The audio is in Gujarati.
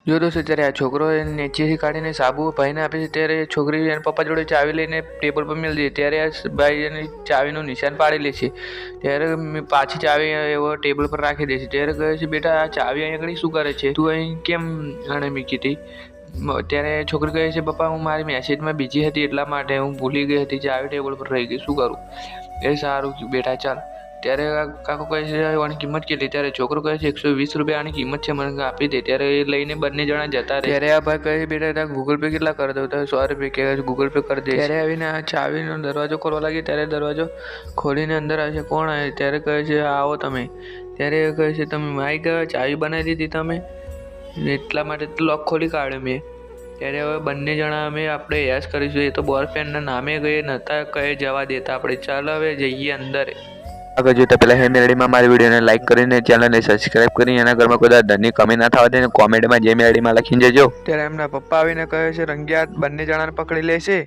જો દોસ્તો ત્યારે આ છોકરો નીચેથી કાઢીને સાબુ ભાઈને આપે છે ત્યારે છોકરી એના પપ્પા જોડે ચાવી લઈને ટેબલ પર મેળી દે ત્યારે આ ભાઈ એની ચાવીનું નિશાન પાડી લે છે ત્યારે પાછી ચાવી એવો ટેબલ પર રાખી દે છે ત્યારે કહે છે બેટા આ ચાવી અહીં આગળ શું કરે છે તું અહીં કેમ આને મૂકી હતી ત્યારે છોકરી કહે છે પપ્પા હું મારી મેસેજમાં બીજી હતી એટલા માટે હું ભૂલી ગઈ હતી ચાવી ટેબલ પર રહી ગઈ શું કરું એ સારું બેટા ચાલ ત્યારે કાકો કહે છે આની કિંમત કેટલી ત્યારે છોકરો કહે છે 120 રૂપિયા આની કિંમત છે મને આપી દે ત્યારે એ લઈને બંને જણા જતા રહે ત્યારે આ ભાઈ કહે બેટા ત્યાં ગૂગલ પે કેટલા કરી દઉં તો 100 રૂપિયા કહે ગૂગલ પે કરી દે ત્યારે આવીને આ ચાવીનો દરવાજો ખોલવા લાગી ત્યારે દરવાજો ખોલીને અંદર આવે છે કોણ આવે ત્યારે કહે છે આવો તમે ત્યારે કહે છે તમે મારી ગયા ચાવી બનાવી દીધી તમે એટલા માટે લોક ખોલી કાઢ્યો મેં ત્યારે હવે બંને જણા અમે આપણે યસ કરીશું એ તો બોયફ્રેન્ડના નામે ગયે નહોતા કહે જવા દેતા આપણે ચાલ હવે જઈએ અંદર આગળ જોતા પહેલા હે મેલડીમાં મારી વિડીયોને લાઈક કરીને ચેનલને સબસ્ક્રાઇબ કરી એના ઘરમાં કોઈ ધનની કમી ના થવા દે કોમેન્ટમાં જે મેલડીમાં લખીને જજો ત્યારે એમના પપ્પા આવીને કહે છે રંગિયા બંને જણાને પકડી લેશે